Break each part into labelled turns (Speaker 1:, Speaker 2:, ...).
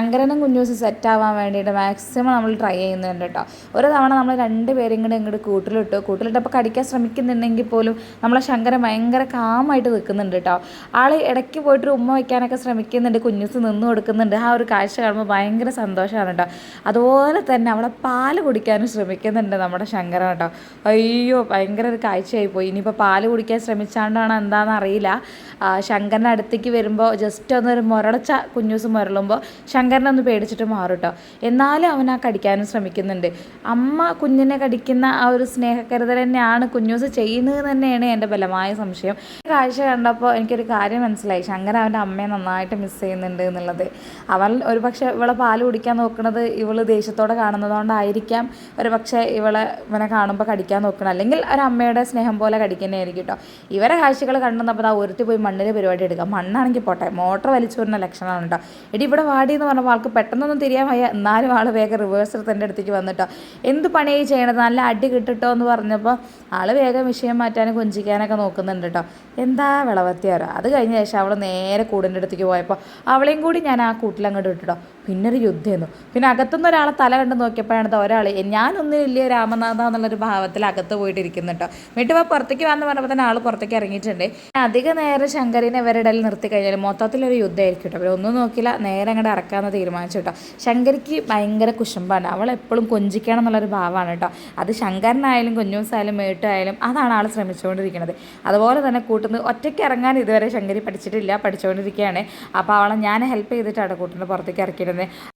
Speaker 1: ശങ്കരനും കുഞ്ഞൂസും സെറ്റാവാൻ വേണ്ടിയിട്ട് മാക്സിമം നമ്മൾ ട്രൈ ചെയ്യുന്നുണ്ട് കേട്ടോ. ഒരു തവണ നമ്മൾ രണ്ടുപേരും കൂടെ ഇങ്ങോട്ട് കൂട്ടിലിട്ടപ്പോൾ കടിക്കാൻ ശ്രമിക്കുന്നുണ്ടെങ്കിൽ പോലും നമ്മളെ ശങ്കരൻ ഭയങ്കര കാമായിട്ട് നിൽക്കുന്നുണ്ട് കേട്ടോ. ആൾ ഇടയ്ക്ക് പോയിട്ടൊരു ഉമ്മ വയ്ക്കാനൊക്കെ ശ്രമിക്കുന്നുണ്ട്, കുഞ്ഞൂസ് നിന്ന് കൊടുക്കുന്നുണ്ട്. ആ ഒരു കാഴ്ച കാണുമ്പോൾ ഭയങ്കര സന്തോഷമാണ് കേട്ടോ. അതുപോലെ തന്നെ അവളെ പാല് കുടിക്കാനും ശ്രമിക്കുന്നുണ്ട് നമ്മുടെ ശങ്കരൻ കേട്ടോ. അയ്യോ ഭയങ്കര ഒരു കാഴ്ചയായി പോയി. ഇനിയിപ്പോൾ പാല് കുടിക്കാൻ ശ്രമിച്ചാണ്ടാണ് എന്താണെന്ന് അറിയില്ല. ശങ്കരൻ്റെ അടുത്തേക്ക് വരുമ്പോൾ ജസ്റ്റ് ഒന്നൊരു മുരളച്ച കുഞ്ഞൂസ് മുരളുമ്പോൾ ശങ്കരനൊന്ന് പേടിച്ചിട്ട് മാറും കേട്ടോ. എന്നാലും അവൻ ആ കടിക്കാനും ശ്രമിക്കുന്നുണ്ട്. അമ്മ കുഞ്ഞിനെ കടിക്കുന്ന ആ ഒരു സ്നേഹക്കരുതൽ തന്നെയാണ് കുഞ്ഞൂസ് ചെയ്യുന്നത് തന്നെയാണ് എൻ്റെ ബലമായ സംശയം. കാഴ്ച കണ്ടപ്പോൾ എനിക്കൊരു കാര്യം മനസ്സിലായി, ശങ്കരൻ അവൻ്റെ അമ്മയെ നന്നായിട്ട് മിസ് ചെയ്യുന്നുണ്ട് എന്നുള്ളത്. അവൻ ഒരു പക്ഷേ ഇവളെ പാല് കുടിക്കാൻ നോക്കുന്നത് ഇവള് ദേഷ്യത്തോടെ കാണുന്നതുകൊണ്ടായിരിക്കാം ഒരു പക്ഷേ ഇവനെ കാണുമ്പോൾ കടിക്കാൻ നോക്കണം, അല്ലെങ്കിൽ ഒരമ്മയുടെ സ്നേഹം പോലെ കടിക്കുന്നതായിരിക്കും കേട്ടോ. ഇവരെ കാഴ്ചകൾ കണ്ടുവന്നപ്പോൾ ആ ഒരുത്തി പോയി മണ്ണിൽ പരിപാടി എടുക്കുക. മണ്ണാണെങ്കിൽ പോട്ടെ, മോട്ടർ വലിച്ചു വരുന്ന ലക്ഷണമാണ് കേട്ടോ. എടി ഇവിടെ വാടി എന്ന് പറഞ്ഞപ്പോൾ ആൾക്ക് പെട്ടെന്നൊന്നും തിരിയാൻ വയ്യ. എന്നാലും ആൾ വേഗം റിവേഴ്സിൽ തൻ്റെ അടുത്തേക്ക് വന്നിട്ടോ. എന്ത് പണിയായി ചെയ്യണത്, നല്ല അടി കിട്ടിട്ടോ എന്ന് പറഞ്ഞപ്പോൾ ആൾ വേഗം വിഷയം മാറ്റാനും കൊഞ്ചിക്കാനൊക്കെ നോക്കുന്നുണ്ട് കേട്ടോ. എന്താ വിളവത്തിയാരോ. അത് കഴിഞ്ഞ ശേഷം അവൾ നേരെ കൂടിൻ്റെ അടുത്തേക്ക് പോയപ്പോൾ അവളെയും കൂടി ഞാൻ ആ കൂട്ടിലങ്ങോട്ട് ഇട്ടിട്ടോ. പിന്നൊരു യുദ്ധമായിരുന്നു. പിന്നെ അകത്തുനിന്ന് ഒരാളെ തല കണ്ട് നോക്കിയപ്പോഴാണ് ഒരാൾ ഞാനൊന്നുമില്ലേ രാമനാഥ എന്നുള്ളൊരു ഭാവത്തിൽ അകത്ത് പോയിട്ടിരിക്കുന്നു കേട്ടോ. വീട്ടിൽ പുറത്തേക്ക് വന്ന് പറഞ്ഞപ്പോൾ തന്നെ ആൾ പുറത്തേക്ക് ഇറങ്ങിയിട്ടുണ്ട്. അധിക നേരം ശങ്കരിനെ ഇവരുടെ ഇടയിൽ നിർത്തി കഴിഞ്ഞാൽ മൊത്തത്തിലൊരു യുദ്ധമായിരിക്കും കേട്ടോ. അവരൊന്നും നോക്കില്ല, നേരെ അങ്ങോട്ട് ഇറക്കാമെന്ന് തീരുമാനിച്ചു കേട്ടോ. ശങ്കരിക്ക് ഭയങ്കര കുശുമ്പാണ്, അവൾ എപ്പോഴും കൊഞ്ചിക്കണം എന്നുള്ളൊരു ഭാവമാണ് കേട്ടോ. അത് ശങ്കരനായാലും കുഞ്ഞൂസായാലും മേട്ടായാലും അതാണ് ആൾ ശ്രമിച്ചുകൊണ്ടിരിക്കുന്നത്. അതുപോലെ തന്നെ കൂട്ടുന്നത് ഒറ്റയ്ക്ക് ഇറങ്ങാൻ ഇതുവരെ ശങ്കരി പഠിച്ചിട്ടില്ല, പഠിച്ചുകൊണ്ടിരിക്കുകയാണ്. അപ്പോൾ അവളെ ഞാൻ ഹെൽപ്പ് ചെയ്തിട്ടാണ് കൂട്ടിൻ്റെ പുറത്തേക്ക് ഇറക്കിയിരുന്നത്.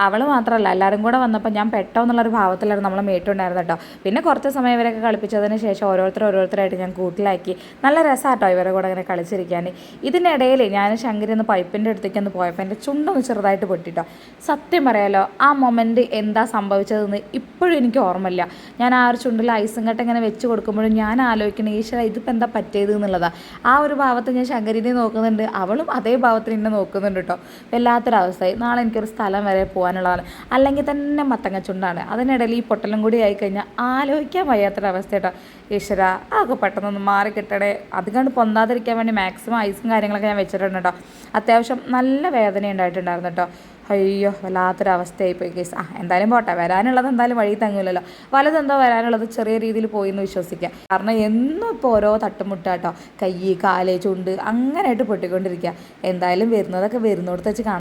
Speaker 1: അവൾ മാത്രമല്ല എല്ലാവരും കൂടെ വന്നപ്പോൾ ഞാൻ പെട്ടോ എന്നുള്ളൊരു ഭാവത്തിലായിരുന്നു നമ്മളെ മേട്ടുണ്ടായിരുന്നു കേട്ടോ. പിന്നെ കുറച്ച് സമയം ഇവരൊക്കെ കളിപ്പിച്ചതിന് ശേഷം ഓരോരുത്തരായിട്ട് ഞാൻ കൂട്ടിലാക്കി. നല്ല രസമാട്ടോ ഇവരെ കൂടെ അങ്ങനെ കളിച്ചിരിക്കാൻ. ഇതിനിടയിൽ ഞാൻ ശങ്കരി ഒന്ന് പൈപ്പിൻ്റെ അടുത്തേക്ക് ഒന്ന് പോയപ്പോൾ എൻ്റെ ചുണ്ടൊന്ന് ചെറുതായിട്ട് പൊട്ടിട്ടോ. സത്യം പറയാലോ, ആ മൊമെൻറ്റ് എന്താ സംഭവിച്ചതെന്ന് ഇപ്പോഴും എനിക്ക് ഓർമ്മയില്ല. ഞാൻ ആ ഒരു ചുണ്ടിൽ ഐസും കട്ട ഇങ്ങനെ വെച്ച് കൊടുക്കുമ്പോഴും ഞാൻ ആലോചിക്കണം ഈശ്വര ഇതിപ്പോൾ എന്താ പറ്റിയത് എന്നുള്ളതാണ്. ആ ഒരു ഭാവത്തിൽ ഞാൻ ശങ്കരിനെ നോക്കുന്നുണ്ട്, അവളും അതേ ഭാവത്തിൽ എന്നെ നോക്കുന്നുണ്ട് കേട്ടോ. വല്ലാത്തൊരവസ്ഥയായി. നാളെ എനിക്കൊരു സ്ഥലം വരെ പോകാനുള്ളതാണ്, അല്ലെങ്കിൽ തന്നെ മത്തങ്ങ ചുണ്ടാണ്. അതിനിടയിൽ ഈ പൊട്ടലും കൂടി ആയിക്കഴിഞ്ഞാൽ ആലോചിക്കാൻ വയ്യാത്തൊരവസ്ഥ കേട്ടോ. ഈശ്വര അതൊക്കെ പെട്ടെന്നൊന്ന് മാറി കിട്ടണേ. അതുകൊണ്ട് പൊന്താതിരിക്കാൻ വേണ്ടി മാക്സിമം ഐസും കാര്യങ്ങളൊക്കെ ഞാൻ വെച്ചിട്ടുണ്ട് കേട്ടോ. അത്യാവശ്യം നല്ല വേദന ഉണ്ടായിട്ടുണ്ടായിരുന്നു കേട്ടോ. അയ്യോ വല്ലാത്തൊരവസ്ഥയായിപ്പോയി കേസ്. എന്തായാലും പോട്ടെ, വരാനുള്ളത് എന്തായാലും വഴി തങ്ങൂലല്ലോ. വലുതെന്തോ വരാനുള്ളത് ചെറിയ രീതിയിൽ പോയി എന്ന് വിശ്വസിക്കാം. കാരണം എന്നും ഇപ്പോൾ ഓരോ തട്ടുമുട്ടാട്ടോ, കൈ കാല് ചുണ്ട് അങ്ങനെയായിട്ട് പൊട്ടിക്കൊണ്ടിരിക്കുക. എന്തായാലും വരുന്നതൊക്കെ വരുന്നിടത്ത് വെച്ച് കാണാം.